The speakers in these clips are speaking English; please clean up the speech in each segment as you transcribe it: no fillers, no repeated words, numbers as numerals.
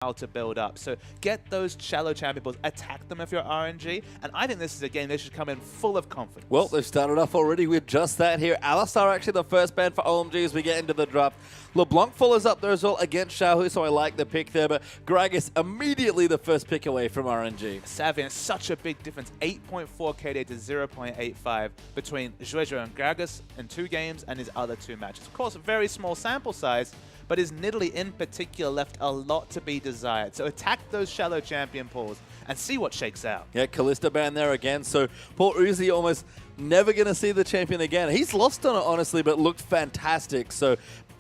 how to build up. So get those shallow champion pools, attack them if you're RNG, and I think this is a game they should come in full of confidence. Well, they've started off already with just that here. Alistar actually the first ban for OMG as we get into the draft. LeBlanc follows up there as well against Xiaohu, so I like the pick there, but Gragas immediately the first pick away from RNG. Savvy, and such a big difference, 8.4 KD to 0.85 between Zhuezhu and Gragas in 2 games and his other 2 matches. Of course, a very small sample size, but his Nidalee in particular left a lot to be desired. So attack those shallow champion pools and see what shakes out. Yeah, Kalista ban there again, so poor Uzi almost never going to see the champion again. He's lost on it, honestly, but looked fantastic, so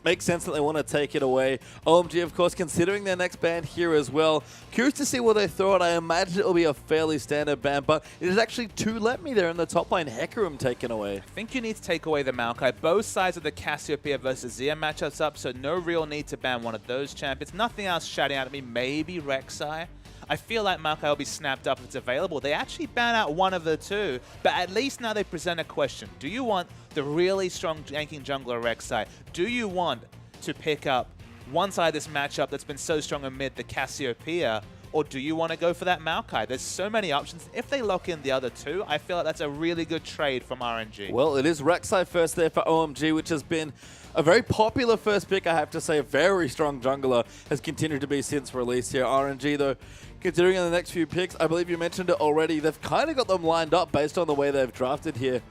makes sense that they want to take it away. OMG, of course, considering their next ban here as well. Curious to see what they throw it. I imagine it will be a fairly standard ban, but it is actually 2 Let Me there in the top lane. Hecarim taken away. I think you need to take away the Maokai. Both sides of the Cassiopeia versus Xia matchups up, so no real need to ban one of those champions. Nothing else shouting out at me. Maybe Rek'Sai. I feel like Maokai will be snapped up if it's available. They actually ban out one of the 2, but at least now they present a question. Do you want the really strong ganking jungler Rek'Sai? Do you want to pick up one side of this matchup that's been so strong amid the Cassiopeia, or do you want to go for that Maokai? There's so many options. If they lock in the other 2, I feel like that's a really good trade from RNG. Well, it is Rek'Sai first there for OMG, which has been a very popular first pick, I have to say. A very strong jungler has continued to be since release here. RNG, though, considering in the next few picks, I believe you mentioned it already, they've kind of got them lined up based on the way they've drafted here.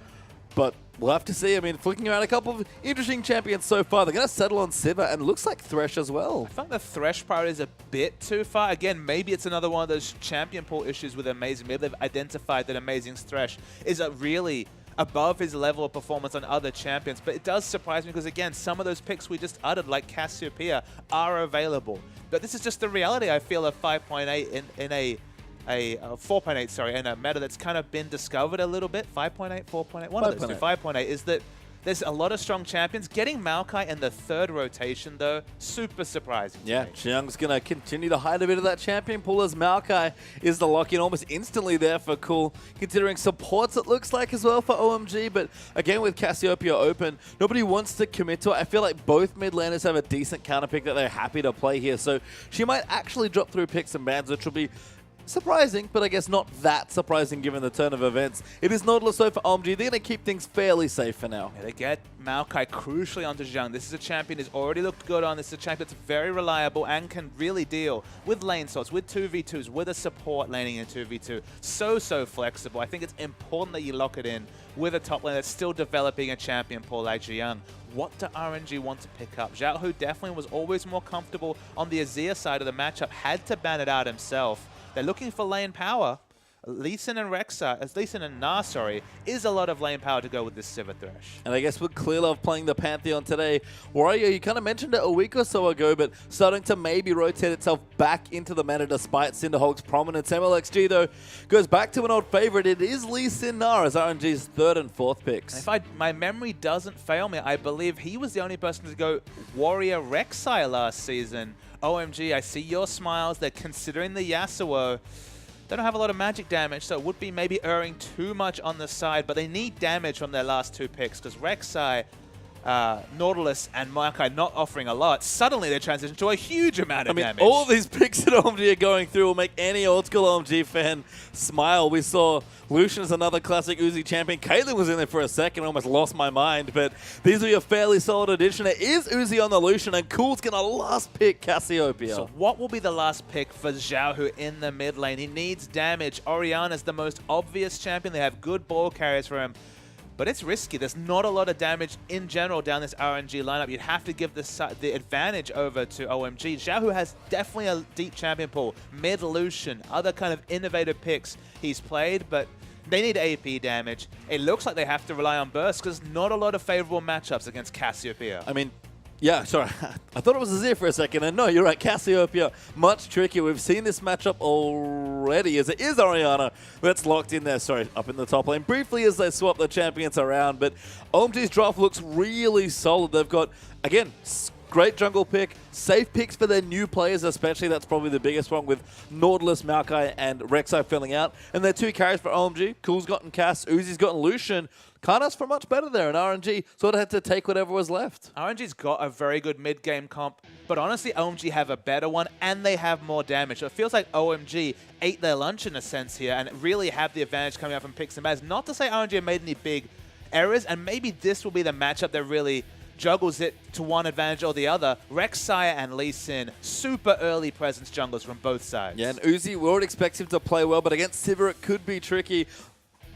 But we'll have to see. I mean, flicking around a couple of interesting champions so far. They're going to settle on Sivir, and looks like Thresh as well. I think the Thresh priority is a bit too far. Again, maybe it's another one of those champion pool issues with Amazing. Maybe they've identified that Amazing's Thresh is a really above his level of performance on other champions. But it does surprise me because, again, some of those picks we just uttered, like Cassiopeia, are available. But this is just the reality, I feel, of 5.8 in a 4.8, sorry, in a meta that's kind of been discovered a little bit. 5.8, 4.8, one of those two. 5.8 is that there's a lot of strong champions. Getting Maokai in the 3rd rotation, though, super surprising. Yeah, Xiang's going to continue to hide a bit of that champion pool as Maokai is the lock-in almost instantly there for Cool, considering supports it looks like as well for OMG. But again, with Cassiopeia open, nobody wants to commit to it. I feel like both mid laners have a decent counter pick that they're happy to play here. So she might actually drop through picks and bans, which will be surprising, but I guess not that surprising given the turn of events. It is Nautilus though for OMG. They're going to keep things fairly safe for now. Yeah, they get Maokai crucially onto Zhang. This is a champion who's already looked good on. This is a champion that's very reliable and can really deal with lane sorts, with 2v2s, with a support laning in 2v2. So flexible. I think it's important that you lock it in with a top lane that's still developing a champion pool like Zhang. What do RNG want to pick up? Xiaohu definitely was always more comfortable on the Azir side of the matchup, had to ban it out himself. They're looking for lane power. Lee Sin and Rek'Sai, Lee Sin and Na, sorry, is a lot of lane power to go with this Sivir Thresh. And I guess with Clearlove playing the Pantheon today, Warrior, you kind of mentioned it a week or so ago, but starting to maybe rotate itself back into the meta despite Cinderhulk's prominence. MLXG, though, goes back to an old favorite. It is Lee Sin Na as RNG's 3rd and 4th picks. If my memory doesn't fail me, I believe he was the only person to go Warrior Rek'Sai last season. OMG, I see your smiles. They're considering the Yasuo. They don't have a lot of magic damage, so it would be maybe erring too much on the side, but they need damage from their last 2 picks because Rek'Sai, Nautilus, and Maokai not offering a lot. Suddenly they transition to a huge amount of damage. All these picks that OMG are going through will make any old school OMG fan smile. We saw Lucian as another classic Uzi champion. Caitlyn was in there for a second, almost lost my mind, but these will be a fairly solid addition. It is Uzi on the Lucian, and Cool's going to last pick Cassiopeia. So what will be the last pick for Xiaohu in the mid lane? He needs damage. Orianna's the most obvious champion. They have good ball carriers for him. But it's risky. There's not a lot of damage in general down this RNG lineup. You'd have to give the advantage over to OMG. Xiaohu has definitely a deep champion pool. Mid Lucian, other kind of innovative picks he's played, but they need AP damage. It looks like they have to rely on burst because not a lot of favorable matchups against Cassiopeia. I mean, yeah, sorry. I thought it was Azir for a second, and no, you're right. Cassiopeia, much trickier. We've seen this matchup already as it is Orianna that's locked in there, sorry, up in the top lane briefly as they swap the champions around. But OMG's draft looks really solid. They've got, again, great jungle pick. Safe picks for their new players, especially. That's probably the biggest one with Nautilus, Maokai, and Rek'Sai filling out. And their 2 carries for OMG. Cool's gotten Cass, Uzi's gotten Lucian. Can't ask for much better there, and RNG sort of had to take whatever was left. RNG's got a very good mid-game comp, but honestly, OMG have a better one, and they have more damage. So it feels like OMG ate their lunch in a sense here, and really have the advantage coming up from picks and bans. Not to say RNG have made any big errors, and maybe this will be the matchup that really juggles it to one advantage or the other. Rek'Sai and Lee Sin, super early presence junglers from both sides. Yeah, and Uzi, we would expect him to play well, but against Sivir, it could be tricky.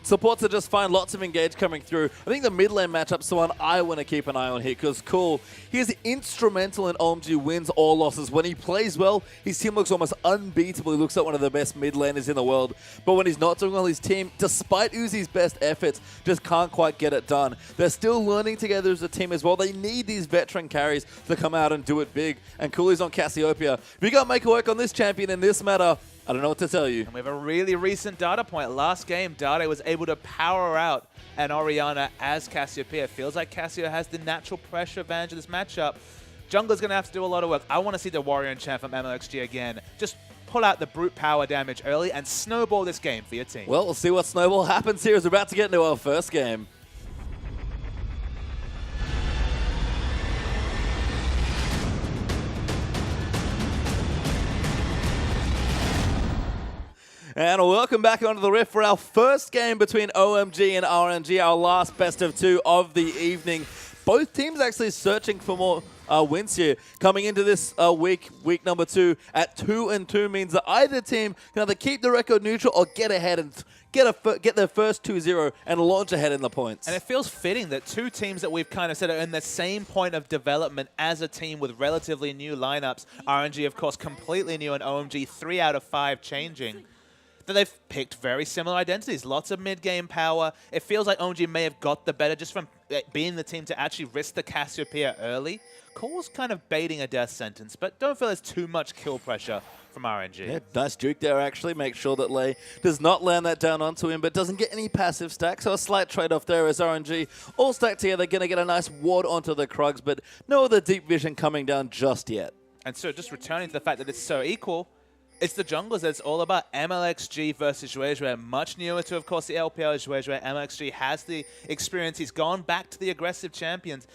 Supports are just fine, lots of engage coming through. I think the mid lane matchup's the one I want to keep an eye on here, because Cool, he is instrumental in OMG wins or losses. When he plays well, his team looks almost unbeatable. He looks like one of the best mid laners in the world. But when he's not doing well, his team, despite Uzi's best efforts, just can't quite get it done. They're still learning together as a team as well. They need these veteran carries to come out and do it big. And Cool is on Cassiopeia. If you can't make it work on this champion in this matter, I don't know what to tell you. And we have a really recent data point. Last game, Dade was able to power out an Orianna as Cassiopeia. Feels like Cassio has the natural pressure advantage of this matchup. Jungler's going to have to do a lot of work. I want to see the Warrior Enchant from MLXG again. Just pull out the brute power damage early and snowball this game for your team. Well, we'll see what snowball happens here as we're about to get into our first game. And welcome back onto the Rift for our first game between OMG and RNG, our last best of 2 of the evening. Both teams actually searching for more wins here. Coming into this week number 2 at 2-2 means that either team can either keep the record neutral or get ahead and get their first 2-0 and launch ahead in the points. And it feels fitting that 2 teams that we've kind of said are in the same point of development as a team with relatively new lineups. RNG, of course, completely new, and OMG 3 out of 5 changing. That they've picked very similar identities. Lots of mid-game power. It feels like OMG may have got the better just from being the team to actually risk the Cassiopeia early. Cole's kind of baiting a death sentence, but don't feel there's too much kill pressure from RNG. Yeah, nice juke there, actually. Make sure that Lei does not land that down onto him, but doesn't get any passive stack, so a slight trade-off there as RNG all stacked together, going to get a nice ward onto the Krugs, but no other deep vision coming down just yet. And so just returning to the fact that it's so equal, it's the junglers that it's all about. MLXG versus Zhuezhué. Much newer to, of course, the LPL is Zhuezhué. MLXG has the experience. He's gone back to the aggressive champions.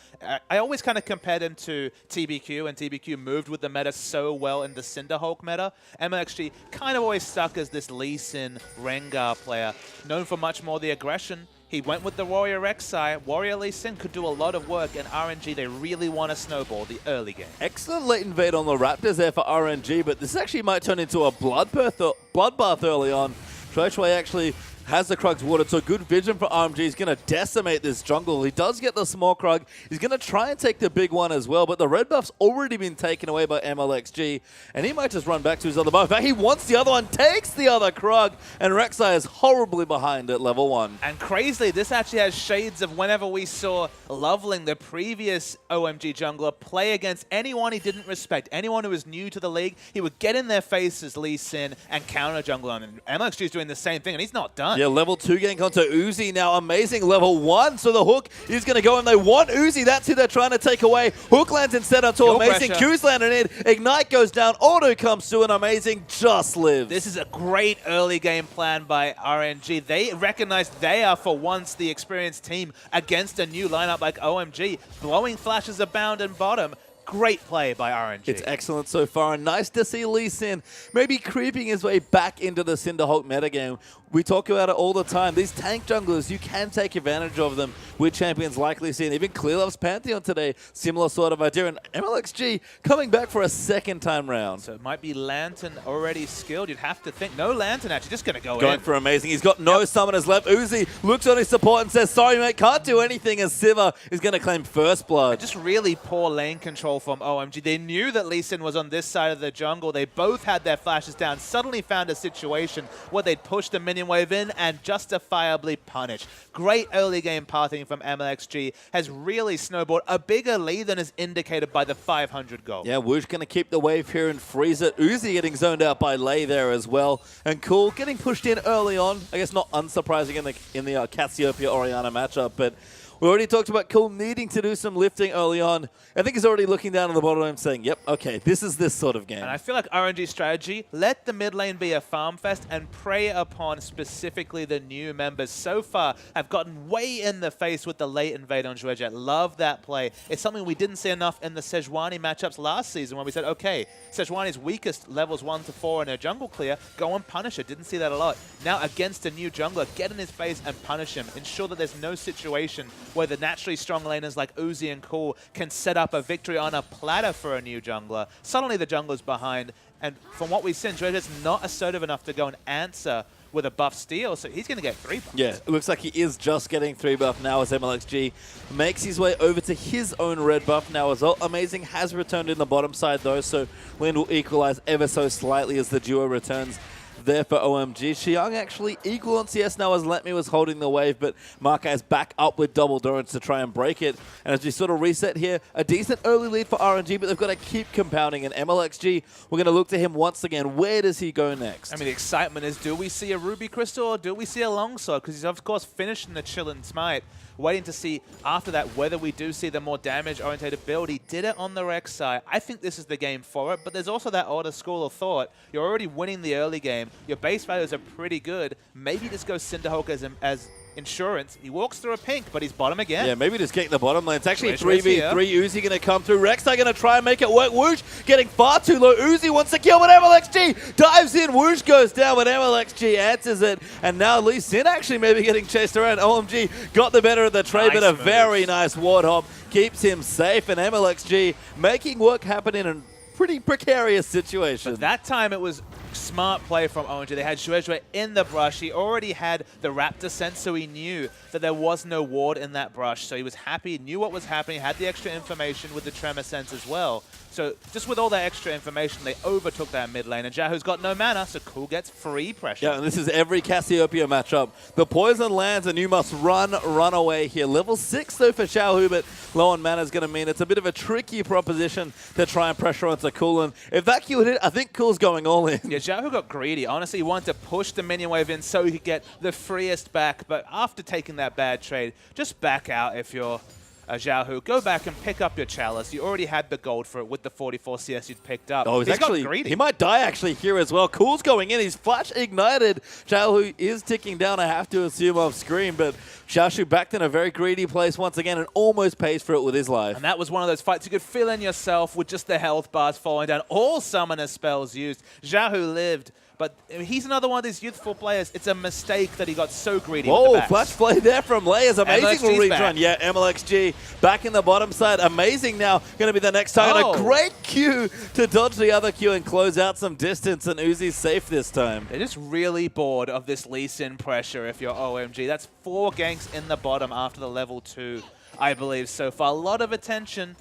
I always kind of compared him to TBQ, and TBQ moved with the meta so well in the Cinderhulk meta. MLXG kind of always stuck as this Lee Sin Rengar player, known for much more the aggression. He went with the Warrior Rek'Sai. Warrior Lee Sin could do a lot of work, and RNG, they really want to snowball the early game. Excellent late invade on the Raptors there for RNG, but this actually might turn into a bloodbath early on. Zhuezhué actually has the Krugs watered, so good vision for RMG. He's going to decimate this jungle. He does get the small Krug. He's going to try and take the big one as well, but the red buff's already been taken away by MLXG, and he might just run back to his other buff. In fact, he wants the other one, takes the other Krug, and Rek'Sai is horribly behind at level 1. And crazily, this actually has shades of whenever we saw Loveling, the previous OMG jungler, play against anyone he didn't respect, anyone who was new to the league. He would get in their faces, Lee Sin, and counter jungle on him. MLXG is doing the same thing, and he's not done. Yeah, level 2 getting onto Uzi now. Amazing level 1. So the hook is going to go, and they want Uzi. That's who they're trying to take away. Hook lands instead onto Amazing. Q's landed in. Ignite goes down. Auto comes through, and Amazing just lives. This is a great early game plan by RNG. They recognize they are, for once, the experienced team against a new lineup like OMG. Blowing flashes abound in bottom. Great play by RNG. It's excellent so far, and nice to see Lee Sin maybe creeping his way back into the Cinderhulk metagame. We talk about it all the time. These tank junglers, you can take advantage of them with champions like Lee Sin. Even Clearlove's Pantheon today, similar sort of idea. And MLXG coming back for a second time round. So it might be Lantern already skilled. You'd have to think. No Lantern actually, just going to go in. Going for Amazing. He's got no summoners left. Uzi looks on his support and says, sorry mate, can't do anything, as Sivir is going to claim first blood. Just really poor lane control from OMG. They knew that Lee Sin was on this side of the jungle. They both had their flashes down. Suddenly found a situation where they'd push the minion wave in and justifiably punish. Great early game pathing from MLXG has really snowballed a bigger lead than is indicated by the 500 goal. Yeah, Woosh going to keep the wave here and freeze it. Uzi getting zoned out by Lei there as well. And Cool getting pushed in early on. I guess not unsurprising in the Cassiopeia Orianna matchup, but We already talked about Cool needing to do some lifting early on. I think he's already looking down on the bottom lane saying, yep, okay, this is this sort of game. And I feel like RNG strategy, let the mid lane be a farm fest and prey upon specifically the new members. So far, have gotten way in the face with the late invade on Zhuejet. Love that play. It's something we didn't see enough in the Sejuani matchups last season when we said, okay, Sejuani's weakest levels 1 to 4 in her jungle clear, go and punish her. Didn't see that a lot. Now against a new jungler, get in his face and punish him. Ensure that there's no situation where the naturally strong laners like Uzi and Cool can set up a victory on a platter for a new jungler. Suddenly the jungler's behind, and from what we've seen, Zhuejet's not assertive enough to go and answer with a buff steal, so he's going to get 3 buffs. Yeah, it looks like he is just getting 3 buff now as MLXG makes his way over to his own red buff now as well. Amazing has returned in the bottom side though, so Lin will equalize ever so slightly as the duo returns there for OMG. Xiang actually equal on CS now as Letme was holding the wave, but Markai is back up with double Durance to try and break it. And as we sort of reset here, a decent early lead for RNG, but they've got to keep compounding. And MLXG, we're going to look to him once again. Where does he go next? I mean, the excitement is, do we see a Ruby Crystal or do we see a Longsword? Because he's, of course, finishing the Chill and Smite. Waiting to see after that whether we do see the more damage-oriented build. He did it on the Rex side. I think this is the game for it, but there's also that older school of thought. You're already winning the early game. Your base values are pretty good. Maybe just go Cinderhulk as insurance. He walks through a pink, but he's bottom again. Yeah, maybe just getting the bottom lane. It's actually Swish 3v3. Uzi going to come through. Rek'Sai going to try and make it work. Whoosh getting far too low. Uzi wants to kill, but MLXG dives in. Whoosh goes down, but MLXG answers it. And now Lee Sin actually maybe getting chased around. OMG got the better of the trade, but a very nice Warthog keeps him safe. And MLXG making work happen in a pretty precarious situation. But that time it was smart play from OMG. They had Zhuezhue in the brush. He already had the Raptor sense, so he knew that there was no ward in that brush. So he was happy, knew what was happening, had the extra information with the Tremor sense as well. So just with all that extra information, they overtook that mid lane. And Jahu's got no mana, so Cool gets free pressure. Yeah, and this is every Cassiopeia matchup. The poison lands, and you must run away here. Level 6, though, for Xiaohu, but low on mana is going to mean it's a bit of a tricky proposition to try and pressure onto Cool. And if that Q hit, I think Cool's going all in. Yeah, Xiaohu got greedy. Honestly, he wanted to push the minion wave in so he could get the freest back. But after taking that bad trade, just back out if you're Xiaohu. Go back and pick up your Chalice. You already had the gold for it with the 44 CS you'd picked up. Oh, he's actually got greedy. He might die actually here as well. Cool's going in. He's flash ignited. Xiaohu is ticking down, I have to assume, off screen, but Xiaohu backed in a very greedy place once again and almost pays for it with his life. And that was one of those fights you could fill in yourself with just the health bars falling down. All summoner spells used. Xiaohu lived. But he's another one of these youthful players. It's a mistake that he got so greedy with the backs. Flash play there from Layers. Amazing MLXG's reach back. run. Yeah, MLXG back in the bottom side. Amazing now. Going to be the next target. Oh. A great Q to dodge the other Q and close out some distance. And Uzi's safe this time. They're just really bored of this Lee Sin pressure if you're OMG. That's 4 ganks in the bottom after the level 2, I believe, so far. A lot of attention.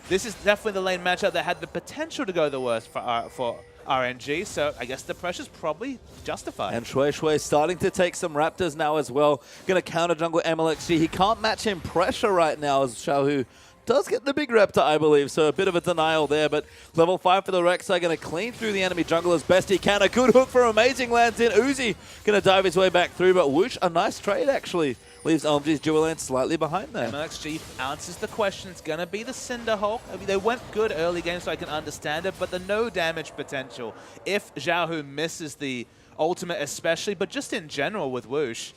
This is definitely the lane matchup that had the potential to go the worst for RNG, so I guess the pressure's probably justified. And Shui starting to take some Raptors now as well. Going to counter jungle MLXG. He can't match him pressure right now as Xiaohu does get the big Raptor, I believe, so a bit of a denial there, but level 5 for the Rek'Sai going to clean through the enemy jungle as best he can. A good hook for Amazing lands in. Uzi going to dive his way back through, but Whoosh, a nice trade actually. Leaves OMG's dual lane slightly behind there. MLXG answers the question. It's going to be the Cinderhulk. I mean, they went good early game, so I can understand it, but the no damage potential. If Xiaohu misses the ultimate especially, but just in general with Whoosh,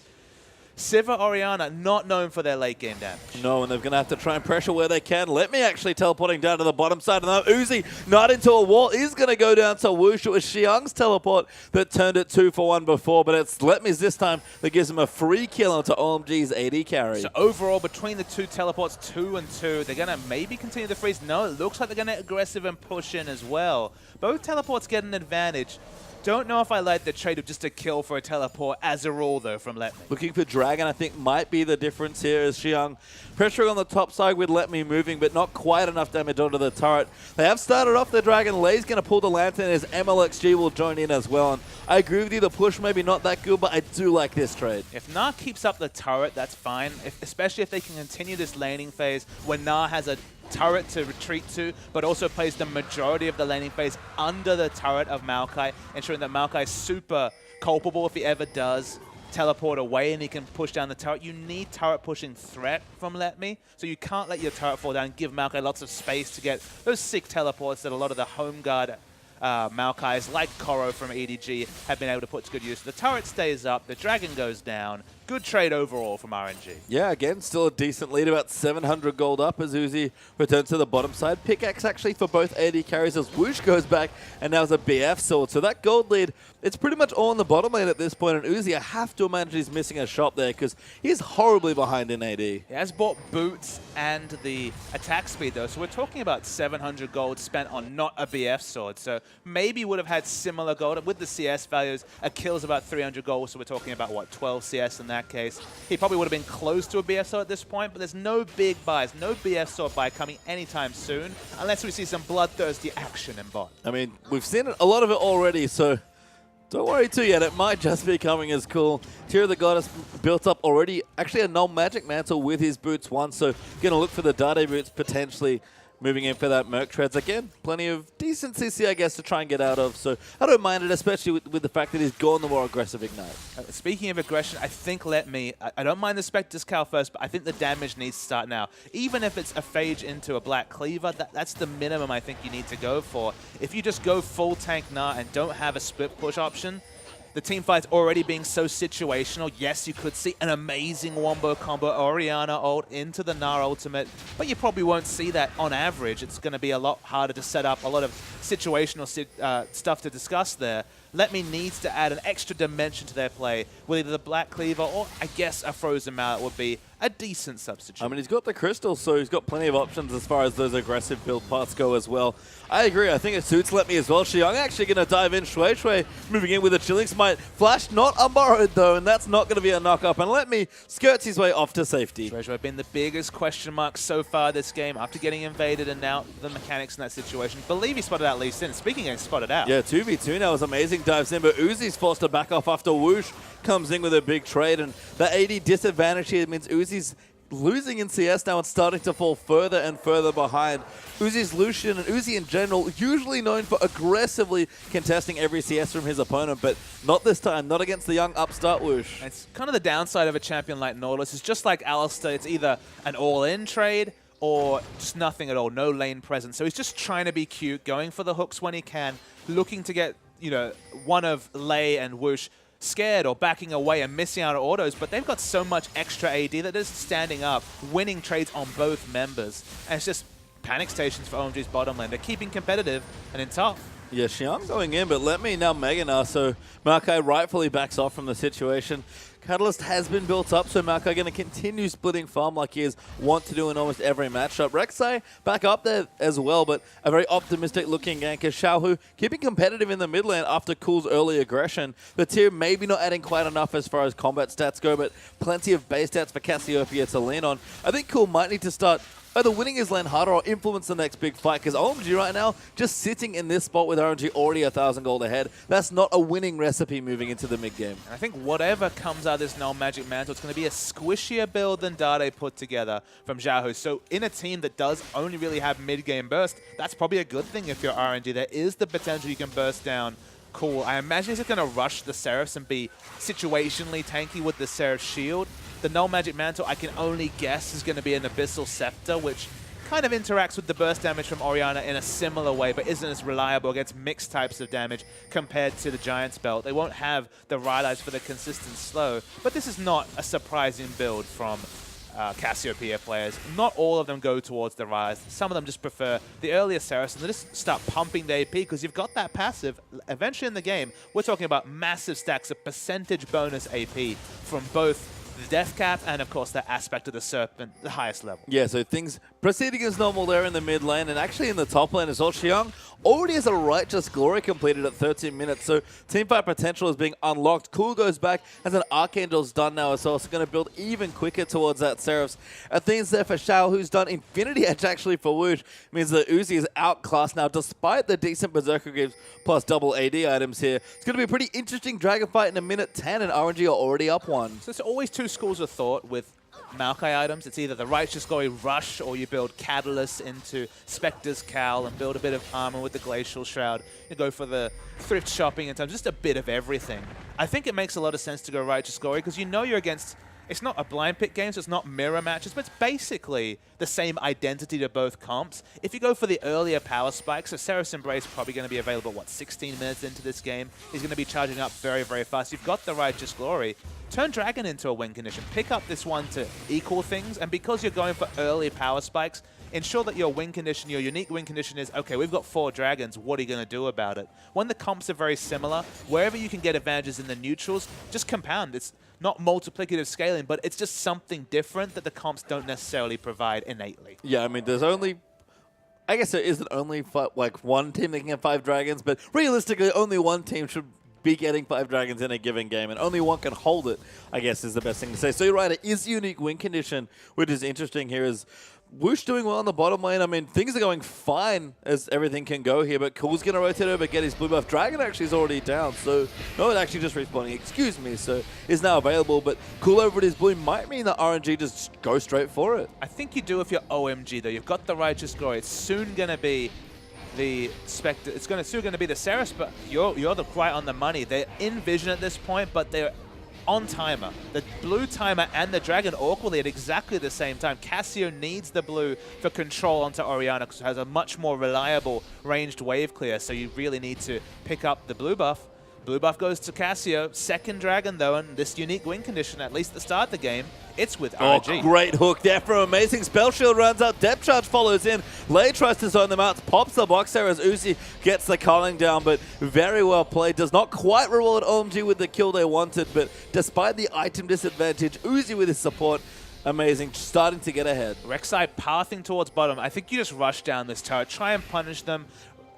Sivir, Orianna, not known for their late game damage. No, and they're going to have to try and pressure where they can. Let me actually teleporting down to the bottom side. And now Uzi, not into a wall, is going to go down to Whoosh. It was Xiang's teleport that turned it 2 for 1 before, but it's Let Me's this time that gives him a free kill onto OMG's AD carry. So overall, between the 2 teleports, 2 and 2, they're going to maybe continue the freeze. No, it looks like they're going to get aggressive and push in as well. Both teleports get an advantage. Don't know if I like the trade of just a kill for a teleport as a rule, though, from Let Me. Looking for Dragon, I think, might be the difference here as Xiang pressuring on the top side with Let Me moving, but not quite enough damage onto the turret. They have started off the Dragon. Lei's going to pull the Lantern as MLXG will join in as well. And I agree with you, the push maybe not that good, but I do like this trade. If Nah keeps up the turret, that's fine, especially if they can continue this laning phase when Nah has a turret to retreat to, but also plays the majority of the laning phase under the turret of Maokai, ensuring that Maokai is super culpable if he ever does. teleport away and he can push down the turret. You need turret pushing threat from Let Me, so you can't let your turret fall down and give Maokai lots of space to get those sick teleports that a lot of the home guard Maokais like Koro from EDG have been able to put to good use. The turret stays up, the dragon goes down. Good trade overall from RNG. Yeah, again, still a decent lead, about 700 gold up as Uzi returns to the bottom side. Pickaxe actually for both AD carries as Whoosh goes back and now it's a BF sword. So that gold lead, it's pretty much all in the bottom lane at this point. And Uzi, I have to imagine he's missing a shot there because he's horribly behind in AD. He has bought boots and the attack speed though. So we're talking about 700 gold spent on not a BF sword. So maybe would have had similar gold. With the CS values, a kill's about 300 gold. So we're talking about, what, 12 CS in that case. He probably would have been close to a BF sword at this point, but there's no big buys, no BF sword buy coming anytime soon, unless we see some bloodthirsty action in bot. I mean, we've seen a lot of it already, so don't worry too yet. It might just be coming as cool. Tear of the Goddess built up already. Actually, a null magic mantle with his boots once, so going to look for the Dade boots potentially. Moving in for that Merc Treads. Again, plenty of decent CC, I guess, to try and get out of. So I don't mind it, especially with the fact that he's gone the more aggressive Ignite. Speaking of aggression, I think Let Me, I don't mind the Spectre's Cowl first, but I think the damage needs to start now. Even if it's a Phage into a Black Cleaver, that's the minimum I think you need to go for. If you just go full tank Gnar and don't have a split push option, the teamfight's already being so situational. Yes, you could see an amazing wombo combo, Orianna ult into the Gnar ultimate, but you probably won't see that on average. It's going to be a lot harder to set up, a lot of situational stuff to discuss there. Let Me needs to add an extra dimension to their play with either the Black Cleaver or, I guess, a Frozen Mallet would be a decent substitute. I mean, he's got the crystal, so he's got plenty of options as far as those aggressive build parts go as well. I agree. I think it suits Let Me as well. Xiang actually going to dive in. Shui Shui moving in with a Chilling Smite. Flash not unborrowed, though, and that's not going to be a knock-up. And Let Me skirts his way off to safety. Shui Shui been the biggest question mark so far this game after getting invaded and now the mechanics in that situation. Believe he spotted out Lee Sin. Speaking of spotted out. Yeah, 2v2 now is amazing. Dives in, but Uzi's forced to back off after Whoosh comes in with a big trade. And the AD disadvantage here means Uzi's losing in CS now and starting to fall further and further behind. Uzi's Lucian and Uzi in general, usually known for aggressively contesting every CS from his opponent, but not this time, not against the young upstart Whoosh. It's kind of the downside of a champion like Nautilus. It's just like Alistair, it's either an all-in trade or just nothing at all, no lane presence. So he's just trying to be cute, going for the hooks when he can, looking to get, you know, one of Lei and Whoosh scared or backing away and missing out on autos, but they've got so much extra AD that they're just standing up, winning trades on both members. And it's just panic stations for OMG's bottom lane. They're keeping competitive and in top. Yeah, Xiang going in, but Let Me now Mega Gnar, so Maokai rightfully backs off from the situation. Catalyst has been built up, so Maokai going to continue splitting farm like he is wont to do in almost every matchup. Rek'Sai back up there as well, but a very optimistic looking gank as Xiaohu keeping competitive in the mid lane after Cool's early aggression. The tier maybe not adding quite enough as far as combat stats go, but plenty of base stats for Cassiopeia to lean on. I think Cool might need to start either winning his lane harder or influence the next big fight, because OMG right now, just sitting in this spot with RNG already 1,000 gold ahead, that's not a winning recipe moving into the mid-game. I think whatever comes out of this null magic mantle, it's going to be a squishier build than Dade put together from Xiaohu. So in a team that does only really have mid-game burst, that's probably a good thing if you're RNG. There is the potential you can burst down Cool. I imagine he's going to rush the Seraphs and be situationally tanky with the Seraph shield. The Null Magic Mantle, I can only guess, is going to be an Abyssal Scepter, which kind of interacts with the burst damage from Orianna in a similar way, but isn't as reliable against mixed types of damage compared to the Giant's Belt. They won't have the Rylai's for the consistent slow, but this is not a surprising build from Cassiopeia players. Not all of them go towards the Rylai's. Some of them just prefer the earlier Seraphs, and they just start pumping the AP because you've got that passive. Eventually in the game, we're talking about massive stacks of percentage bonus AP from both the Death Cap and, of course, that aspect of the Serpent, the highest level. Yeah, so things proceeding as normal there in the mid lane, and actually in the top lane as well. Xiang already has a Righteous Glory completed at 13 minutes, so teamfight potential is being unlocked. Cool goes back as an Archangel's done now as well, so going to build even quicker towards that Seraphs. Athene's there for Xiao, who's done Infinity Edge actually for Woosh. Means that Uzi is outclassed now, despite the decent Berserker Greaves plus double AD items here. It's going to be a pretty interesting Dragon fight in a minute 10, and RNG are already up one. So it's always two schools of thought with Maokai items. It's either the Righteous Glory Rush or you build Catalyst into Spectre's Cowl and build a bit of armor with the Glacial Shroud. You go for the thrift shopping in terms, just a bit of everything. I think it makes a lot of sense to go Righteous Glory because you know you're against, it's not a blind pick game, so it's not mirror matches, but it's basically the same identity to both comps. If you go for the earlier power spikes, so Seraph's Embrace probably going to be available, what, 16 minutes into this game? He's going to be charging up very, very fast. You've got the Righteous Glory. Turn Dragon into a win condition. Pick up this one to equal things, and because you're going for early power spikes, ensure that your win condition, your unique win condition is, okay, we've got 4 dragons, what are you going to do about it? When the comps are very similar, wherever you can get advantages in the neutrals, just compound. It's not multiplicative scaling, but it's just something different that the comps don't necessarily provide innately. Yeah, I mean, there's only... I guess there isn't only like one team that can have 5 dragons, but realistically, only one team should be getting 5 dragons in a given game, and only one can hold it, I guess, is the best thing to say. So you're right, it is unique win condition, which is interesting here is Whoosh doing well on the bottom lane. I mean, things are going fine as everything can go here, but Cool's going to rotate over, get his blue buff. Dragon actually is already down, so no, it actually just respawning, excuse me, so is now available, but Cool over at his blue might mean that RNG just go straight for it. I think you do if you're OMG, though. You've got the Righteous Glory. It's soon going to be the Spectre. It's soon going to be the Seraphs, but you're right on the money. They're in vision at this point, but they're on timer. The blue timer and the dragon awkwardly at exactly the same time. Cassio needs the blue for control onto Orianna because it has a much more reliable ranged wave clear, so you really need to pick up the blue buff. Blue buff goes to Cassio. Second dragon, though, and this unique win condition, at least at the start of the game, it's with RNG. Oh, great hook there from Amazing. Spell Shield runs out. Depth Charge follows in. Lei tries to zone them out. Pops the box there as Uzi gets the culling down, but very well played. Does not quite reward OMG with the kill they wanted, but despite the item disadvantage, Uzi with his support, Amazing, starting to get ahead. Rek'Sai pathing towards bottom. I think you just rush down this turret. Try and punish them.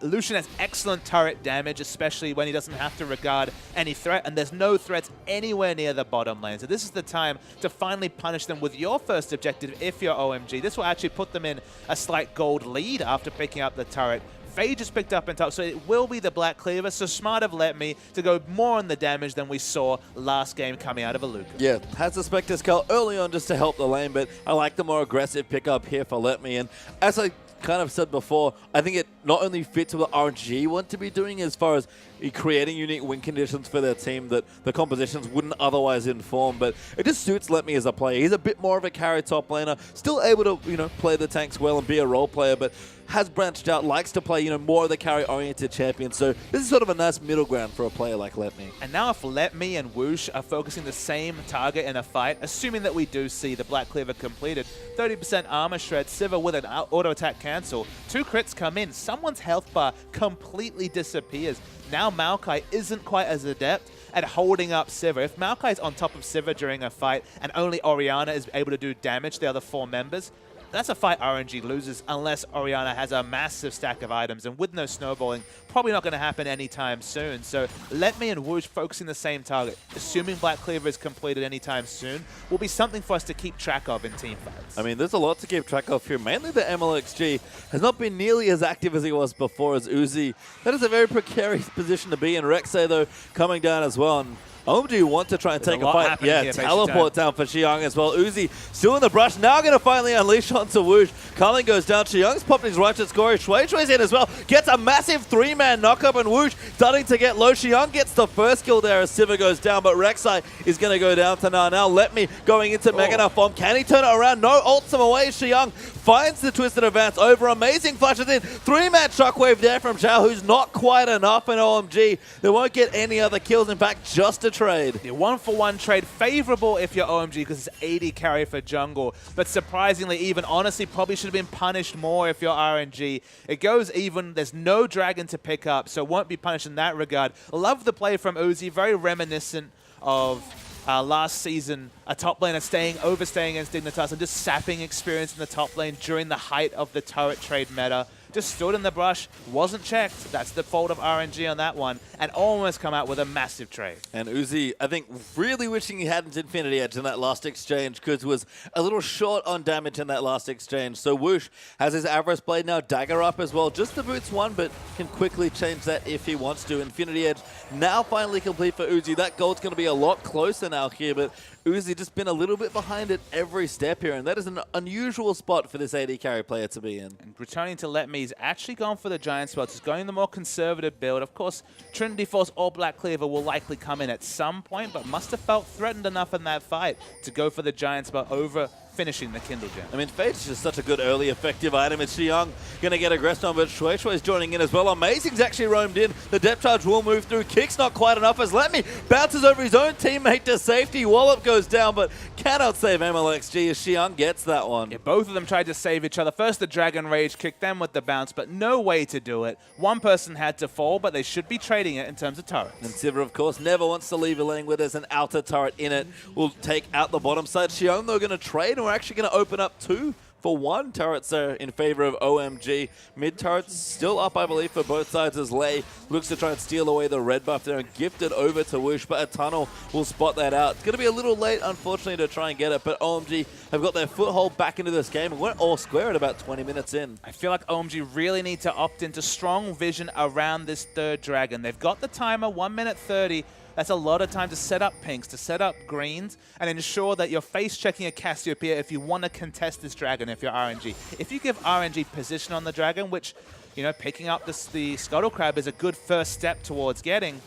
Lucian has excellent turret damage, especially when he doesn't have to regard any threat, and there's no threats anywhere near the bottom lane. So this is the time to finally punish them with your first objective if you're OMG. This will actually put them in a slight gold lead after picking up the turret. Phage is picked up in top, so it will be the Black Cleaver, so smart of Let Me to go more on the damage than we saw last game coming out of Aluka. Yeah, has the Spectre Skull early on just to help the lane, but I like the more aggressive pickup here for Let Me, and as I kind of said before, I think it not only fits what RNG want to be doing as far as creating unique win conditions for their team that the compositions wouldn't otherwise inform, but it just suits Let Me as a player. He's a bit more of a carry top laner, still able to, play the tanks well and be a role player, but has branched out, likes to play, more of the carry-oriented champion. So this is sort of a nice middle ground for a player like Let Me. And now if Let Me and Whoosh are focusing the same target in a fight, assuming that we do see the Black Cleaver completed, 30% armor shred, Sivir with an auto-attack cancel, 2 crits come in, someone's health bar completely disappears. Now Maokai isn't quite as adept at holding up Sivir. If Maokai is on top of Sivir during a fight and only Orianna is able to do damage to the other 4 members, that's a fight RNG loses unless Orianna has a massive stack of items, and with no snowballing, probably not going to happen anytime soon. So Let Me and Whoosh focusing the same target, assuming Black Cleaver is completed anytime soon, will be something for us to keep track of in team fights. I mean, there's a lot to keep track of here. Mainly the MLXG has not been nearly as active as he was before as Uzi. That is a very precarious position to be in. Rek'Sai, though, coming down as well. And OMG want to try and take a fight. Yeah, here, teleport down for Xiang as well. Uzi still in the brush. Now going to finally unleash onto Whoosh. Culling goes down. Xiang's popped his Righteous Glory. Shui's in as well. Gets a massive 3-man knockup, and Whoosh starting to get low. Xiang gets the first kill there as Sivir goes down, but Rek'Sai is going to go down to now. Let Me going into Mega Knight form. Can he turn it around? No, ults him away. Xiang finds the Twisted Advance over. Amazing flashes in. 3-man shockwave there from Zhao, who's not quite enough in OMG. They won't get any other kills. In fact, just a trade. The 1-for-1 trade, favorable if you're OMG because it's 80 carry for jungle, but surprisingly even, honestly, probably should have been punished more if you're RNG. It goes even, there's no dragon to pick up, so won't be punished in that regard. Love the play from Uzi, very reminiscent of last season, a top laner overstaying against Dignitas and just sapping experience in the top lane during the height of the turret trade meta. just stood in the brush, wasn't checked. That's the fault of RNG on that one, and almost come out with a massive trade. And Uzi, I think, really wishing he hadn't Infinity Edge in that last exchange, because he was a little short on damage in that last exchange. So Whoosh has his Avarice Blade now dagger up as well. Just the boots one, but can quickly change that if he wants to. Infinity Edge now finally complete for Uzi. That gold's going to be a lot closer now here, but Uzi just been a little bit behind at every step here, and that is an unusual spot for this AD carry player to be in. And returning to Let Me, he's actually gone for the Giant Spells. He's going the more conservative build. Of course, Trinity Force or Black Cleaver will likely come in at some point, but must have felt threatened enough in that fight to go for the Giant Spell over finishing the Kindle Gem. I mean, Fate's is just such a good early effective item. It's Xiang going to get aggressed on, but Shui Shui's joining in as well. Amazing's actually roamed in. The depth charge will move through. Kick's not quite enough as Let Me bounces over his own teammate to safety. Wallop goes down, but cannot save MLXG as Xiang gets that one. Yeah, both of them tried to save each other. First, the Dragon Rage kicked them with the bounce, but no way to do it. One person had to fall, but they should be trading it in terms of turrets. And Sivir, of course, never wants to leave a lane where there's an outer turret in it. Will take out the bottom side. Xiang, though, going to trade, and we're actually going to open up 2-for-1 turrets there in favor of OMG. Mid turrets still up, I believe, for both sides as Lei looks to try and steal away the red buff there and gift it over to Whoosh, but a tunnel will spot that out. It's going to be a little late, unfortunately, to try and get it, but OMG have got their foothold back into this game and went all square at about 20 minutes in. I feel like OMG really need to opt into strong vision around this third dragon. They've got the timer, 1 minute 30. That's a lot of time to set up pinks, to set up greens, and ensure that you're face-checking a Cassiopeia if you want to contest this dragon if you're RNG. If you give RNG position on the dragon, which, you know, picking up the Scuttle Crab is a good first step towards getting,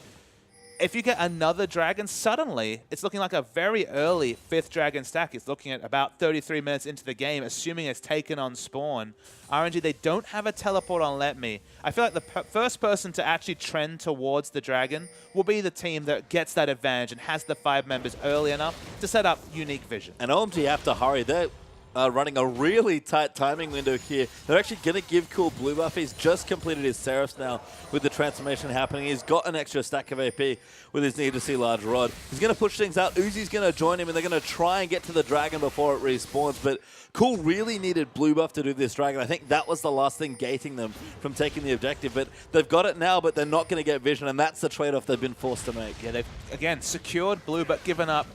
if you get another dragon, suddenly it's looking like a very early 5th dragon stack. It's looking at about 33 minutes into the game, assuming it's taken on spawn. RNG, they don't have a teleport on Let Me. I feel like the first person to actually trend towards the dragon will be the team that gets that advantage and has the 5 members early enough to set up unique vision. And OMG have to hurry. They're running a really tight timing window here. They're actually going to give Cool blue buff. He's just completed his Seraphs now with the transformation happening. He's got an extra stack of AP with his Need to See Large Rod. He's going to push things out. Uzi's going to join him, and they're going to try and get to the dragon before it respawns. But Cool really needed blue buff to do this dragon. I think that was the last thing gating them from taking the objective. But they've got it now, but they're not going to get vision, and that's the trade-off they've been forced to make. Yeah, they've, again, secured blue, but given up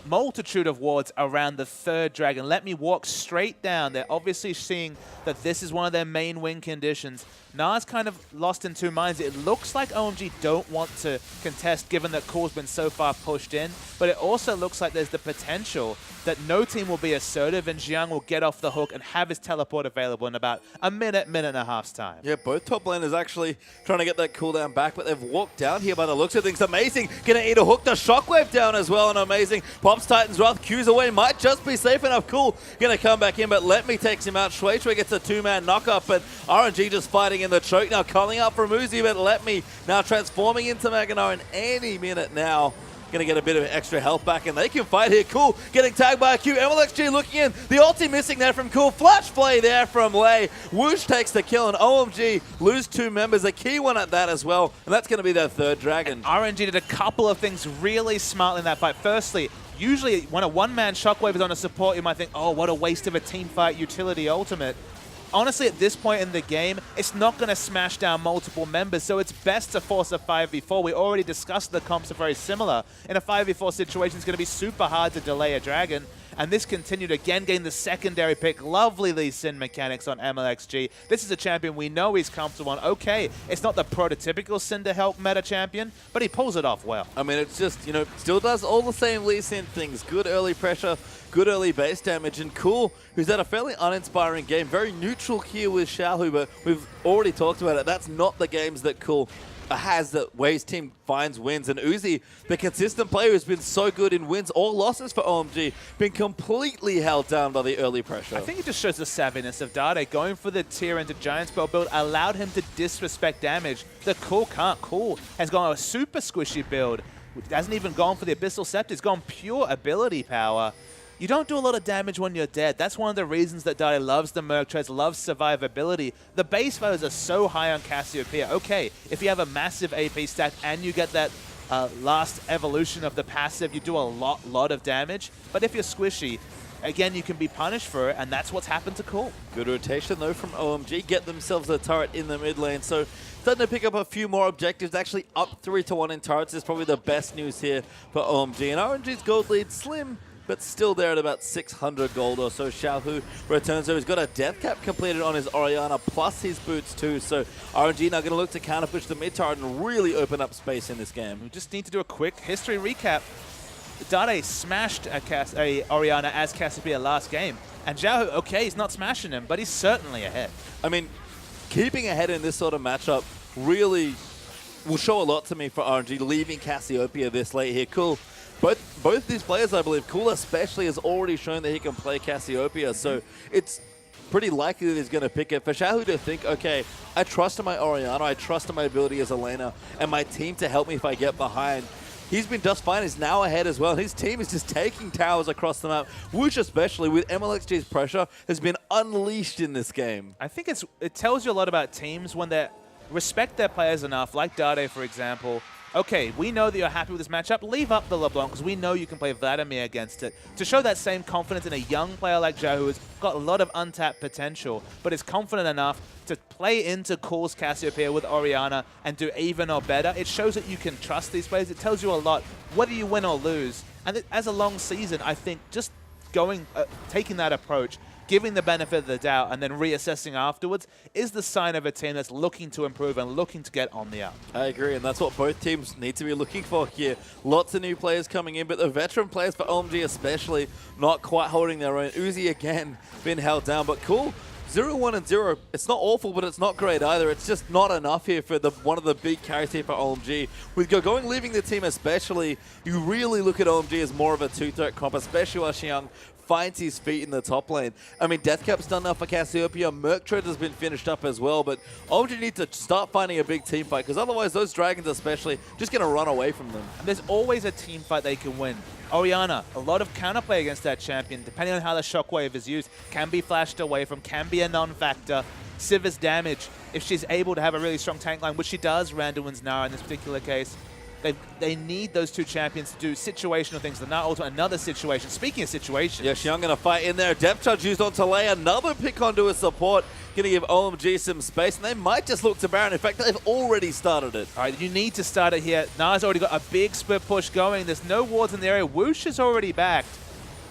multitude of wards around the third dragon. Let Me walk straight down. They're obviously seeing that this is one of their main win conditions. Na's kind of lost in two minds. It looks like OMG don't want to contest given that Cool's been so far pushed in, but it also looks like there's the potential that no team will be assertive and Xiang will get off the hook and have his teleport available in about a minute, minute and a half's time. Yeah, both top laners actually trying to get that cooldown back, but they've walked down here by the looks of things. Amazing, gonna eat a hook, the shockwave down as well, and Amazing pops Titan's Wrath, Q's away, might just be safe enough. Cool, gonna come back in, but Let Me takes him out. Shui Shui gets a 2-man knock-up, but RNG just fighting in the choke now, calling out from Uzi, but Let Me now transforming into Maganar in any minute now. Going to get a bit of extra health back, and they can fight here. Cool, getting tagged by a Q. MLXG looking in. The ulti missing there from Cool. Flash play there from Lei. Whoosh takes the kill, and OMG lose 2 members. A key one at that as well, and that's going to be their third dragon. And RNG did a couple of things really smartly in that fight. Firstly, usually when a one-man shockwave is on a support, you might think, oh, what a waste of a team fight utility ultimate. Honestly, at this point in the game, it's not going to smash down multiple members, so it's best to force a 5v4. We already discussed the comps are very similar. In a 5v4 situation, it's going to be super hard to delay a dragon, and this continued again, getting the secondary pick. Lovely Lee Sin mechanics on MLXG. This is a champion we know he's comfortable on. Okay, it's not the prototypical Cinder Help meta champion, but he pulls it off well. I mean, it's just, you know, still does all the same Lee Sin things. Good early pressure, good early base damage, and Cool, who's had a fairly uninspiring game. Very neutral here with Xiaohu, but we've already talked about it. That's not the games that Cool has that where his team finds wins. And Uzi, the consistent player who's been so good in wins or losses for OMG, been completely held down by the early pressure. I think it just shows the savviness of Dade. Going for the tier into Giant Spell build allowed him to disrespect damage that Cool can't. Cool has gone a super squishy build. Hasn't even gone for the Abyssal Scepter. It's gone pure ability power. You don't do a lot of damage when you're dead. That's one of the reasons that Dade loves the Merc trades, loves survivability. The base values are so high on Cassiopeia. Okay, if you have a massive AP stack and you get that last evolution of the passive, you do a lot of damage. But if you're squishy, again, you can be punished for it, and that's what's happened to Cool. Good rotation, though, from OMG. Get themselves a turret in the mid lane. So starting to pick up a few more objectives. Actually up 3-1 in turrets is probably the best news here for OMG. And RNG's gold lead slim, but still there at about 600 gold or so. Xiaohu returns, though. He's got a death cap completed on his Orianna, plus his boots too. So RNG now going to look to counter push the mid turret and really open up space in this game. We just need to do a quick history recap. Dade smashed a Orianna as Cassiopeia last game. And Xiaohu, okay, he's not smashing him, but he's certainly ahead. I mean, keeping ahead in this sort of matchup really will show a lot to me for RNG, leaving Cassiopeia this late here. Cool. Both these players, I believe, Cool especially, has already shown that he can play Cassiopeia, so it's pretty likely that he's going to pick it. For Xiaohu to think, okay, I trust in my Orianna, I trust in my ability as a laner, and my team to help me if I get behind. He's been just fine. He's now ahead as well. His team is just taking towers across the map, which especially with MLXG's pressure has been unleashed in this game. I think it tells you a lot about teams when they respect their players enough, like Dade, for example. Okay, we know that you're happy with this matchup. Leave up the LeBlanc because we know you can play Vladimir against it. To show that same confidence in a young player like Zhao, who has got a lot of untapped potential, but is confident enough to play into Cool's Cassiopeia with Orianna and do even or better, it shows that you can trust these players. It tells you a lot, whether you win or lose. And as a long season, I think just taking that approach, giving the benefit of the doubt, and then reassessing afterwards is the sign of a team that's looking to improve and looking to get on the up. I agree, and that's what both teams need to be looking for here. Lots of new players coming in, but the veteran players for OMG especially not quite holding their own. Uzi again been held down, but Cool. 0-1 and 0. It's not awful, but it's not great either. It's just not enough here for one of the big carries here for OMG. With going leaving the team especially, you really look at OMG as more of a two-threat comp, especially while Xiang finds his feet in the top lane. I mean, Deathcap's done enough for Cassiopeia. Merctred has been finished up as well, but OMG need to start finding a big team fight, because otherwise those dragons especially just going to run away from them. And there's always a team fight they can win. Orianna, a lot of counterplay against that champion, depending on how the shockwave is used, can be flashed away from, can be a non-factor. Sivir's damage, if she's able to have a really strong tank line, which she does, Randuin's Nara in this particular case, they need those two champions to do situational things. The Nara ultimate, another situation. Speaking of situations. Yeah, Xiang going to fight in there. Depth charge used on Talay. Another pick onto his support. Going to give OMG some space, and they might just look to Baron. In fact, they've already started it. All right, you need to start it here. Nara's already got a big split push going. There's no wards in the area. Whoosh is already backed.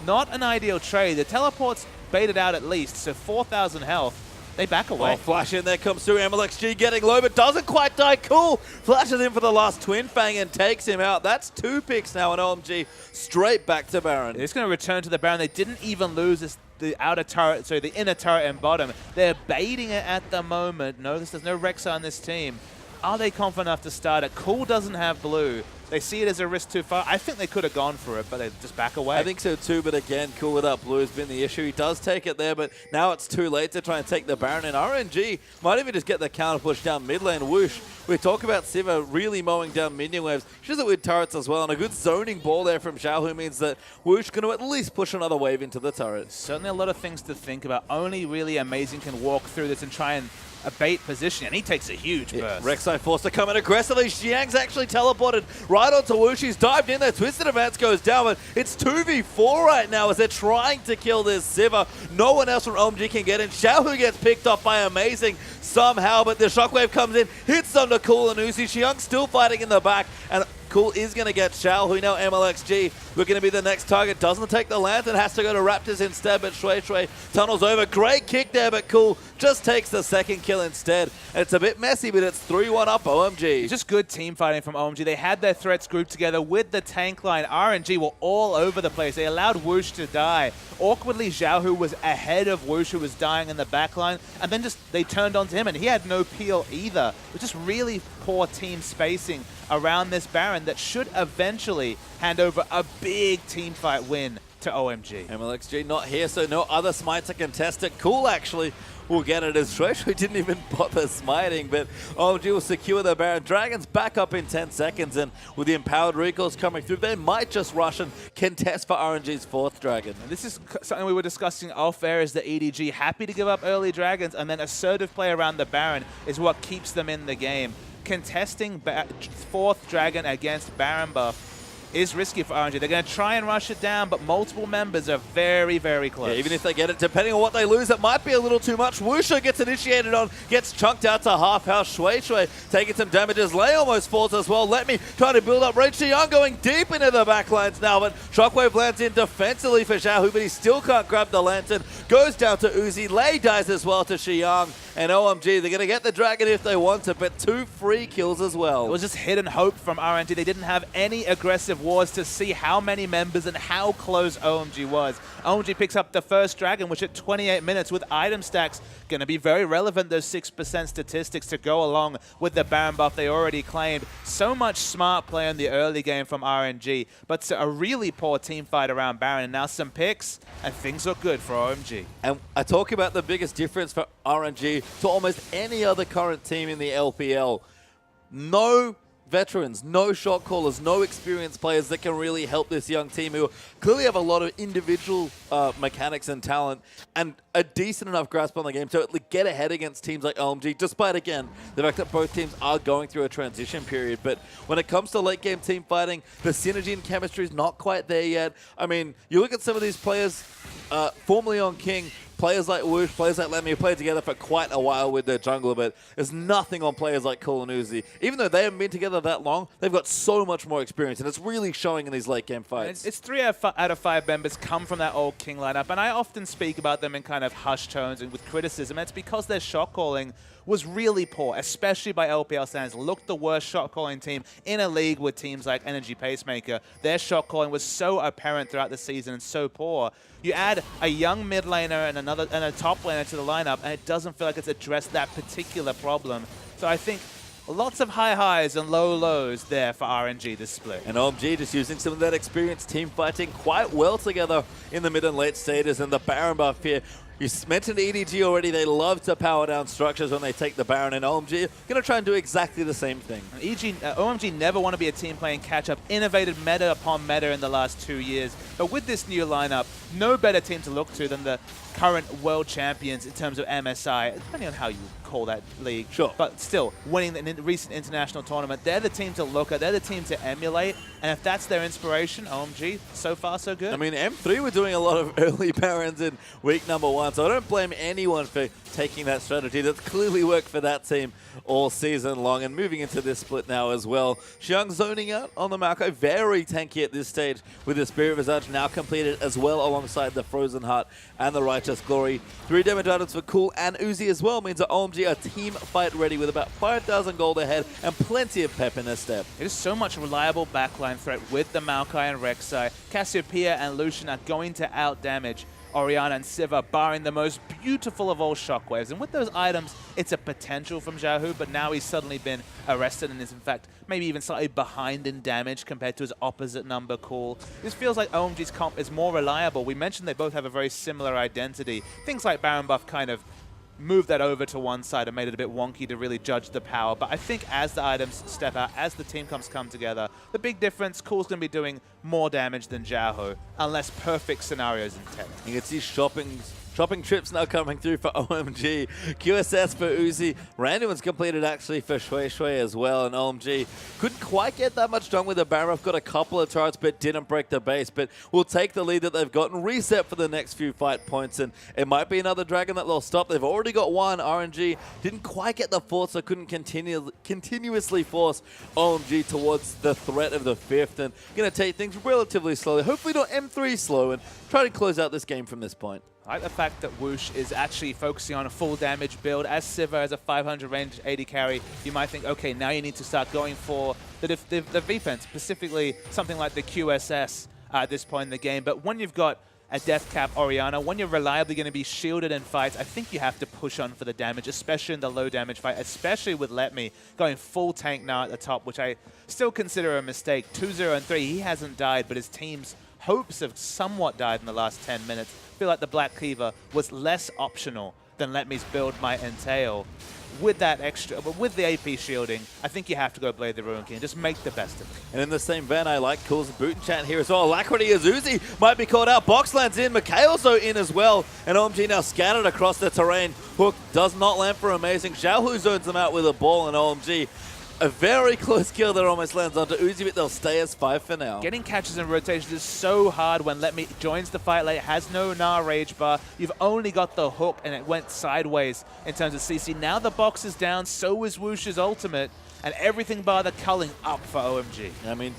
Not an ideal trade. The teleport's baited out at least, so 4,000 health. They back away. Oh, flash in there comes through. MLXG getting low, but doesn't quite die. Cool. Flashes in for the last Twin Fang and takes him out. That's 2 picks now on OMG. Straight back to Baron. It's going to return to the Baron. They didn't even lose the outer turret, sorry, the inner turret and bottom. They're baiting it at the moment. Notice there's no Rexa on this team. Are they confident enough to start it? Cool doesn't have blue. They see it as a risk too far. I think they could have gone for it, but they just back away. I think so too, but again, Cool without blue has been the issue. He does take it there, but now it's too late to try and take the Baron. And RNG might even just get the counter push down mid lane. Whoosh. We talk about Sivir really mowing down minion waves. She does it with turrets as well, and a good zoning ball there from Xiaohu means that Whoosh going to at least push another wave into the turret. Certainly a lot of things to think about. Only really Amazing can walk through this and try and abate position, and he takes a huge burst. Rek'Sai forced to come in aggressively. Xiang's actually teleported right onto Whoosh. He's dived in there. Twisted Advance goes down, but it's 2v4 right now as they're trying to kill this Sivir. No one else from OMG can get in. Xiaohu gets picked up by Amazing somehow, but the shockwave comes in, hits onto Cool and Uzi. Xiang still fighting in the back, and Cool is going to get Xiaohu now. MLXG, we're going to be the next target. Doesn't take the Lantern, has to go to Raptors instead, but Shui Shui tunnels over. Great kick there, but Cool just takes the second kill instead. And it's a bit messy, but it's 3-1 up OMG. Just good team fighting from OMG. They had their threats grouped together with the tank line. RNG were all over the place. They allowed Whoosh to die. Awkwardly, Xiaohu was ahead of Whoosh, who was dying in the backline, and then just they turned onto him, and he had no peel either. It was just really poor team spacing around this Baron that should eventually hand over a big team fight win to OMG. MLXG not here, so no other smite to contest it. Cool actually will get it as Shui Shui didn't even bother smiting, but OMG will secure the Baron. Dragons back up in 10 seconds, and with the empowered recalls coming through, they might just rush and contest for RNG's 4th Dragon. And this is something we were discussing off air, is the EDG happy to give up early Dragons, and then assertive play around the Baron is what keeps them in the game. Contesting 4th Dragon against Baron buff is risky for RNG. They're going to try and rush it down, but multiple members are very, very close. Yeah, even if they get it, depending on what they lose, it might be a little too much. Wusha gets initiated on, gets chunked out to half health. Shui taking some damages. Lei almost falls as well. Let me try to build up. Young going deep into the backlines now, but Shockwave lands in defensively for Xiaohu, but he still can't grab the lantern. Goes down to Uzi. Lei dies as well to Xiang. And OMG, they're going to get the dragon if they want to, but 2 free kills as well. It was just hidden hope from RNG. They didn't have any aggressive wars to see how many members and how close OMG was. OMG picks up the first dragon, which at 28 minutes with item stacks, going to be very relevant, those 6% statistics to go along with the Baron buff they already claimed. So much smart play in the early game from RNG, but a really poor team fight around Baron. And now some picks, and things look good for OMG. And I talk about the biggest difference for RNG to almost any other current team in the LPL. No veterans, no shot callers, no experienced players that can really help this young team who clearly have a lot of individual mechanics and talent and a decent enough grasp on the game to get ahead against teams like OMG, despite, again, the fact that both teams are going through a transition period. But when it comes to late game team fighting, the synergy and chemistry is not quite there yet. I mean, you look at some of these players formerly on King, players like Woosh, players like Lemmy, who played together for quite a while with their jungler, but there's nothing on players like Cole and Uzi. Even though they haven't been together that long, they've got so much more experience, and it's really showing in these late game fights. It's 3 out of 5 members come from that old King lineup, and I often speak about them in kind of hushed tones and with criticism. And it's because their shot calling was really poor, especially by LPL standards. Looked the worst shot calling team in a league with teams like Energy Pacemaker. Their shot calling was so apparent throughout the season and so poor. You add a young mid laner and a top laner to the lineup, and it doesn't feel like it's addressed that particular problem. So I think lots of high highs and low lows there for RNG this split. And OMG just using some of that experienced team fighting quite well together in the mid and late stages, and the Baron buff here. You mentioned EDG already. They love to power down structures when they take the Baron, and OMG going to try and do exactly the same thing. OMG never want to be a team playing catch-up, innovated meta upon meta in the last 2 years. But with this new lineup, no better team to look to than the current world champions in terms of MSI, depending on how you call that league. Sure. But still, winning the recent international tournament, they're the team to look at, they're the team to emulate, and if that's their inspiration, OMG, so far so good. I mean, M3 were doing a lot of early Barons in week number 1, so I don't blame anyone for taking that strategy. That's clearly worked for that team all season long, and moving into this split now as well. Xiang zoning out on the Malco, very tanky at this stage with the Spirit Visage now completed as well alongside the Frozen Heart and the Righteous Glory. 3 damage items for Cool and Uzi as well means that OMG are team fight ready with about 5,000 gold ahead and plenty of pep in their step. It is so much reliable backline threat with the Maokai and Rek'Sai. Cassiopeia and Lucian are going to out-damage Orianna and Siva, barring the most beautiful of all shockwaves. And with those items, it's a potential from Xiaohu, but now he's suddenly been arrested and is, in fact, maybe even slightly behind in damage compared to his opposite number, Cool. This feels like OMG's comp is more reliable. We mentioned they both have a very similar identity. Things like Baron buff kind of moved that over to one side and made it a bit wonky to really judge the power. But I think as the items step out, as the team come together, the big difference, Cool's going to be doing more damage than Xiaohu, unless perfect scenarios intent. You can see shopping trips now coming through for OMG. QSS for Uzi. Random one's completed actually for Shui as well. And OMG couldn't quite get that much done with the Baron. Got a couple of turrets but didn't break the base. But will take the lead that they've gotten, reset for the next few fight points. And it might be another dragon that they'll stop. They've already got one. RNG didn't quite get the fourth, so couldn't continuously force OMG towards the threat of the fifth. And going to take things relatively slowly. Hopefully not M3 slow and try to close out this game from this point. I like the fact that Woosh is actually focusing on a full damage build. As Siva as a 500 range AD carry, you might think, okay, now you need to start going for the defense, specifically something like the QSS at this point in the game. But when you've got a death cap Orianna, when you're reliably going to be shielded in fights, I think you have to push on for the damage, especially in the low damage fight, especially with Let Me going full tank now at the top, which I still consider a mistake. 2-0 and 3, he hasn't died, but his team's hopes have somewhat died in the last 10 minutes. I feel like the Black Cleaver was less optional than Let Me's build might entail. With that extra, but with the AP shielding, I think you have to go Blade the Ruin King. Just make the best of it. And in the same vein, I like Cool's boot and chat here as well. Alacrity as Uzi might be called out. Box lands in. McKay also in as well. And OMG now scattered across the terrain. Hook does not land for amazing. Xiaohu zones them out with a ball, and OMG A very close kill that almost lands onto Uzi, but they'll stay as 5 for now. Getting catches and rotations is so hard when Let Me joins the fight late, has no Gnar Rage Bar. You've only got the hook, and it went sideways in terms of CC. Now the box is down, so is Woosh's ultimate, and everything bar the culling up for OMG. I mean,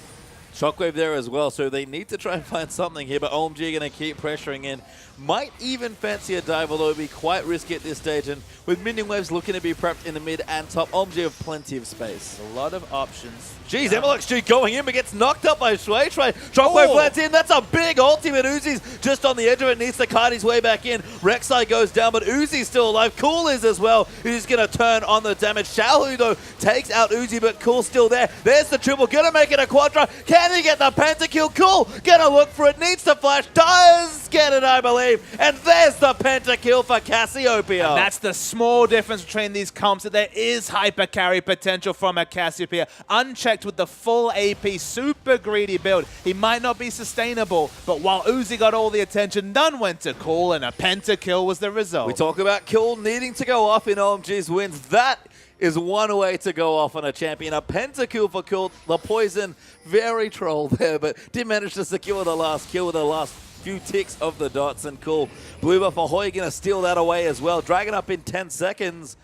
Shockwave there as well, so they need to try and find something here, but OMG are going to keep pressuring in. Might even fancy a dive, although it would be quite risky at this stage, and with minion waves looking to be prepped in the mid and top, OMG have plenty of space. A lot of options. Jeez, MLXG going in, but gets knocked up by Shui. Shockwave lands in. That's a big ultimate. Uzi's just on the edge of it. Needs to kite his way back in. Rek'Sai goes down, but Uzi's still alive. Cool is as well. Who's going to turn on the damage. Xiaohu, though, takes out Uzi, but Cool's still there. There's the triple. Going to make it a quadra. Can he get the pentakill? Cool. Going to look for it. Needs to flash. Does get it, I believe. And there's the pentakill for Cassiopeia. And that's the small difference between these comps, that there is hyper carry potential from a Cassiopeia. Unchecked with the full AP, super greedy build. He might not be sustainable, but while Uzi got all the attention, none went to Cool, and a pentakill was the result. We talk about Cool needing to go off in OMG's wins. That is one way to go off on a champion. A pentakill for Cool. The poison, very troll there, but did manage to secure the last kill with the last few ticks of the dots, and Cool. Blue buff Ahoy going to steal that away as well. Dragon up in 10 seconds.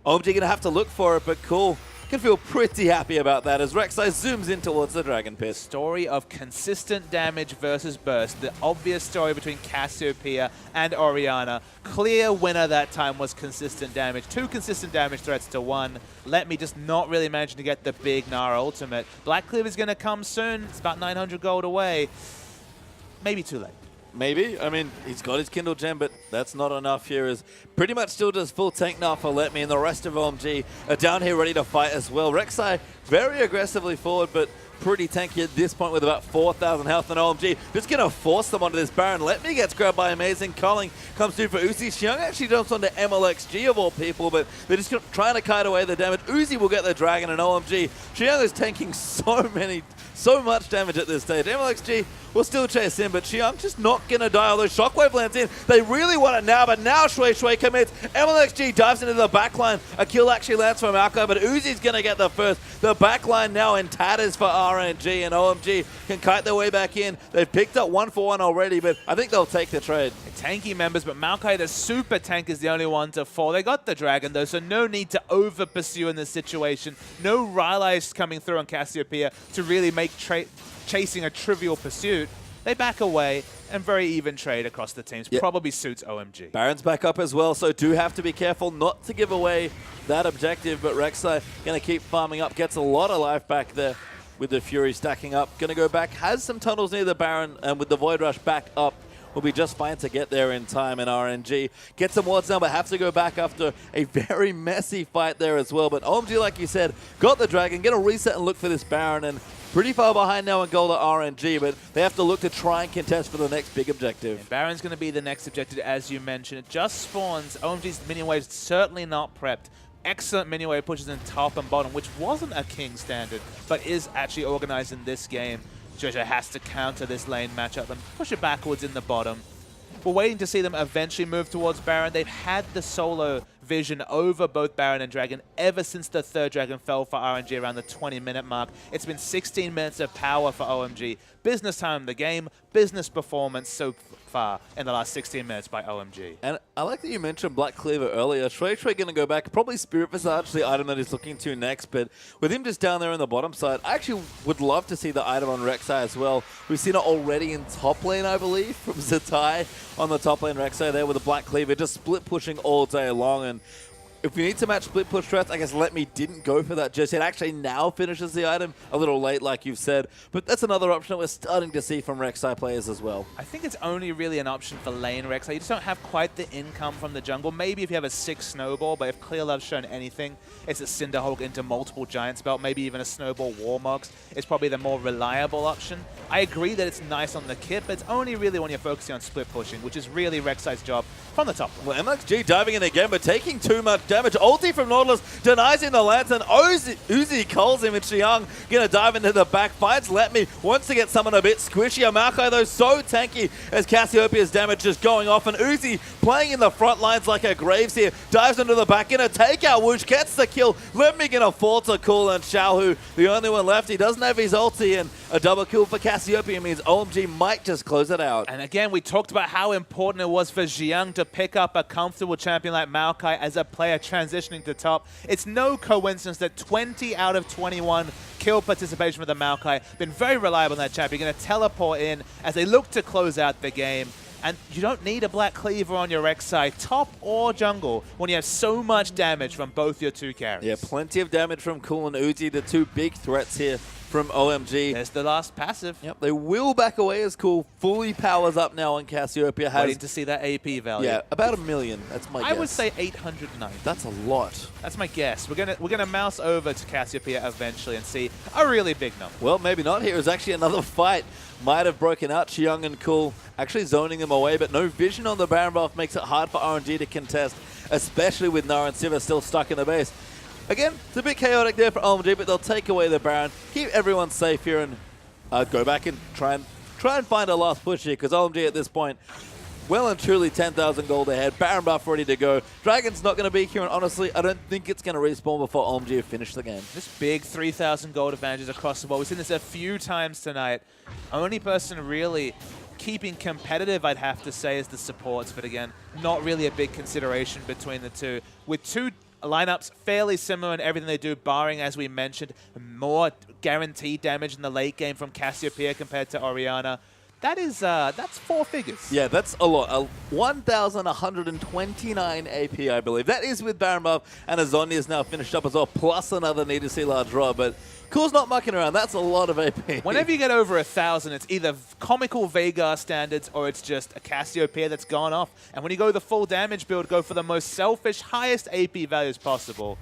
OMG going to have to look for it, but Cool can feel pretty happy about that as Rek'Sai zooms in towards the Dragon Pit. Story of consistent damage versus burst. The obvious story between Cassiopeia and Orianna. Clear winner that time was consistent damage. 2 consistent damage threats to 1. Let Me just not really managing to get the big Gnar ultimate. Black Cleaver is going to come soon. It's about 900 gold away. Maybe too late. Maybe. I mean, he's got his Kindle Gem, but that's not enough here. Is pretty much still just full tank now for Let Me, and the rest of OMG are down here ready to fight as well. Rek'Sai very aggressively forward, but pretty tanky at this point with about 4,000 health, and OMG just going to force them onto this Baron. Let Me gets grabbed by Amazing. Culling comes through for Uzi. Xiang actually jumps onto MLXG of all people, but they're just trying to kite away the damage. Uzi will get the Dragon, and OMG, Xiang is tanking so much damage at this stage. MLXG will still chase in, but Xiang just not going to die, although Shockwave lands in. They really want it now, but now Shui commits. MLXG dives into the backline. A kill actually lands from Alka, but Uzi's going to get the first. The backline now in tatters for RNG, and OMG can kite their way back in. They've picked up 1-for-1 already, but I think they'll take the trade. Tanky members, but Maokai, the super tank, is the only one to fall. They got the Dragon, though, so no need to over-pursue in this situation. No Rylai's coming through on Cassiopeia to really make chasing a trivial pursuit. They back away, and very even trade across the teams. Yep. Probably suits OMG. Baron's back up as well, so do have to be careful not to give away that objective, but Rek'Sai going to keep farming up, gets a lot of life back there with the Fury stacking up. Going to go back, has some tunnels near the Baron, and with the Void Rush back up, will be just fine to get there in time, and RNG get some wards now, but have to go back after a very messy fight there as well. But OMG, like you said, got the Dragon, get a reset and look for this Baron, and pretty far behind now in gold at RNG, but they have to look to try and contest for the next big objective. And Baron's going to be the next objective, as you mentioned. It just spawns. OMG's minion wave's certainly not prepped. Excellent minion wave pushes in top and bottom, which wasn't a king standard, but is actually organized in this game. Jojo has to counter this lane matchup and push it backwards in the bottom. We're waiting to see them eventually move towards Baron. They've had the solo vision over both Baron and Dragon ever since the third Dragon fell for RNG around the 20-minute mark. It's been 16 minutes of power for OMG. Business time in the game, business performance so far in the last 16 minutes by OMG. And I like that you mentioned Black Cleaver earlier. Shui going to go back. Probably Spirit Visage, the item that he's looking to next. But with him just down there on the bottom side, I actually would love to see the item on Rek'Sai as well. We've seen it already in top lane, I believe, from Zatai on the top lane Rek'Sai there with the Black Cleaver, just split pushing all day long. And if you need to match split push threats, I guess Let Me didn't go for that just yet. Actually now finishes the item a little late, like you've said. But that's another option that we're starting to see from Rek'Sai players as well. I think it's only really an option for lane Rek'Sai. You just don't have quite the income from the jungle. Maybe if you have a 6 snowball, but if Clear Love's shown anything, it's a Cinderhulk into multiple Giants Belt, maybe even a snowball Warmogs. It's probably the more reliable option. I agree that it's nice on the kit, but it's only really when you're focusing on split pushing, which is really Rek'Sai's job from the top lane. Well, MXG diving in again, but taking too much damage. Ulti from Nautilus denies him the lantern. Uzi calls him, and Xiang gonna dive into the back. Finds Let Me, wants to get someone a bit squishy. Maokai, though, so tanky as Cassiopeia's damage just going off, and Uzi playing in the front lines like a Graves here. Dives into the back, gonna take out Woosh, gets the kill. Let Me gonna fall to Cool, and Xiaohu, the only one left. He doesn't have his ulti, and a double kill for Cassiopeia means OMG might just close it out. And again, we talked about how important it was for Xiang to pick up a comfortable champion like Maokai as a player transitioning to top. It's no coincidence that 20 out of 21 kill participation for the Maokai. Been very reliable in that champion. Going to teleport in as they look to close out the game. And you don't need a Black Cleaver on your Rek'Sai, top or jungle, when you have so much damage from both your two carries. Yeah, plenty of damage from Cool and Uzi, the two big threats here from OMG. There's the last passive. Yep, they will back away as Cool fully powers up now, and Cassiopeia has... Waiting to see that AP value. Yeah, about 1 million. That's my guess. I would say 809. That's a lot. That's my guess. We're gonna mouse over to Cassiopeia eventually and see a really big number. Well, maybe not. Here is actually another fight. Might have broken out. Xiang and Cool actually zoning them away, but no vision on the Baron buff makes it hard for RNG to contest, especially with Nara and Sivir still stuck in the base. Again, it's a bit chaotic there for OMG, but they'll take away the Baron, keep everyone safe here, and go back and try and find a last push here, because OMG at this point, well and truly 10,000 gold ahead. Baron buff ready to go. Dragon's not going to be here, and honestly, I don't think it's going to respawn before OMG finish the game. This big 3,000 gold advantages across the board. We've seen this a few times tonight. Only person really keeping competitive, I'd have to say, is the supports, but again, not really a big consideration between the two. With two lineups fairly similar in everything they do, barring, as we mentioned, more guaranteed damage in the late game from Cassiopeia compared to Orianna. That is, that's 4 figures. Yeah, that's a lot. 1,129 AP, I believe. That is with Baron buff, and Azoni is now finished up as well, plus another need to see large draw, but Cool's not mucking around. That's a lot of AP. Whenever you get over 1,000, it's either comical Veigar standards or it's just a Cassiopeia that's gone off. And when you go the full damage build, go for the most selfish, highest AP values possible.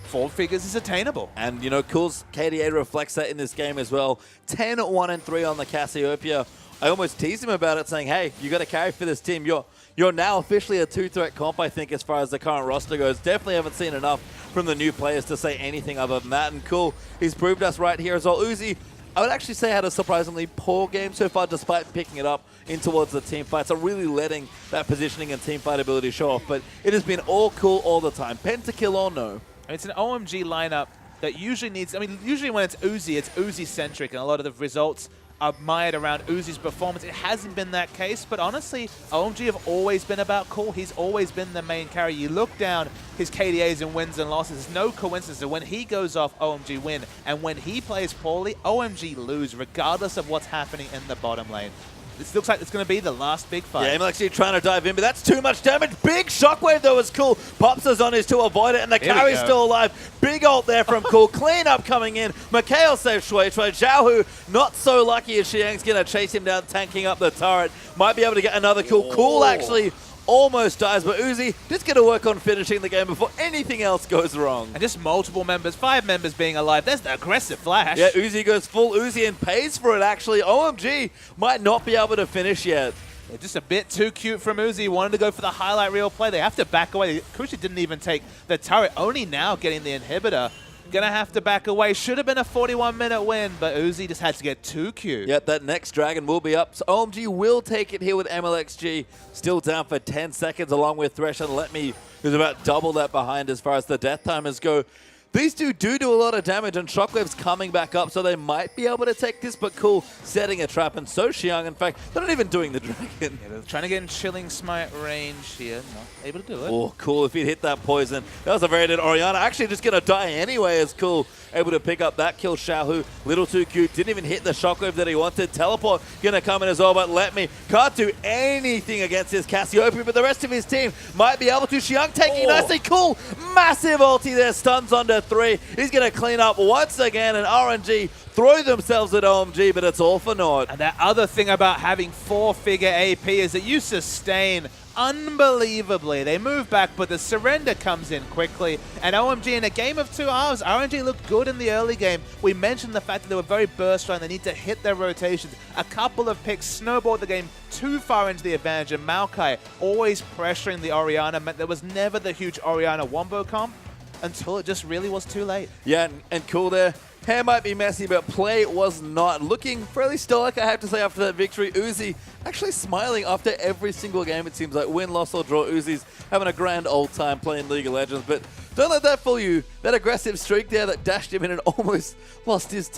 4 figures is attainable. And, you know, Cool's KDA reflects that in this game as well. 10, 1, and 3 on the Cassiopeia. I almost teased him about it, saying, hey, you got to carry for this team. You're now officially a 2-threat comp, I think, as far as the current roster goes. Definitely haven't seen enough from the new players to say anything other than that. And Cool, he's proved us right here as well. Uzi, I would actually say, had a surprisingly poor game so far, despite picking it up in towards the team fight. So really letting that positioning and team fight ability show off. But it has been all Cool all the time. Pentakill or no. It's an OMG lineup that usually needs, I mean, usually when it's Uzi-centric, and a lot of the results are mired around Uzi's performance. It hasn't been that case, but honestly, OMG have always been about Cool. He's always been the main carry. You look down his KDAs and wins and losses, it's no coincidence that when he goes off, OMG win, and when he plays poorly, OMG lose, regardless of what's happening in the bottom lane. This looks like it's going to be the last big fight. Yeah, MLXG trying to dive in, but that's too much damage. Big shockwave, though, is Cool. Pops us on his to avoid it, and the carry's still alive. Big ult there from Cool. Clean up coming in. Mikhail saves Shui. Xiaohu not so lucky as Xiang's going to chase him down, tanking up the turret. Might be able to get another kill. Cool actually almost dies, but Uzi just going to work on finishing the game before anything else goes wrong. And just multiple members, 5 members being alive. There's the aggressive flash. Yeah, Uzi goes full Uzi and pays for it, actually. OMG might not be able to finish yet. Yeah, just a bit too cute from Uzi. Wanted to go for the highlight reel play. They have to back away. Kushi didn't even take the turret, only now getting the inhibitor. Gonna have to back away. Should have been a 41-minute win, but Uzi just had to get too cute. Yep, that next dragon will be up. So OMG will take it here with MLXG. Still down for 10 seconds along with Thresh and Let Me, who's about double that behind as far as the death timers go. These two do a lot of damage, and Shockwave's coming back up, so they might be able to take this, but Cool setting a trap, and so Xiang, in fact, they're not even doing the dragon. Yeah, they're trying to get in Chilling Smite range here. Not able to do it. Oh, Cool, if he'd hit that poison. That was a very good Orianna. Actually just going to die anyway as Cool able to pick up that kill. Xiaohu, little too cute, didn't even hit the shockwave that he wanted. Teleport going to come in as well, but Let Me can't do anything against his Cassiopeia, but the rest of his team might be able to. Xiang taking nicely. Cool, massive ulti there, stuns under 3. He's going to clean up once again, and RNG throw themselves at OMG, but it's all for naught. And that other thing about having 4-figure AP is that you sustain unbelievably. They move back, but the surrender comes in quickly. And OMG, in a game of 2 halves, RNG looked good in the early game. We mentioned the fact that they were very burst-run. They need to hit their rotations. A couple of picks snowballed the game too far into the advantage, and Maokai always pressuring the Orianna meant there was never the huge Orianna wombo comp until it just really was too late. Yeah, and cool there. Hair might be messy, but play was not. Looking fairly stoic, I have to say, after that victory. Uzi actually smiling after every single game, it seems like. Win, loss, or draw, Uzi's having a grand old time playing League of Legends. But don't let that fool you. That aggressive streak there that dashed him in and almost lost his team.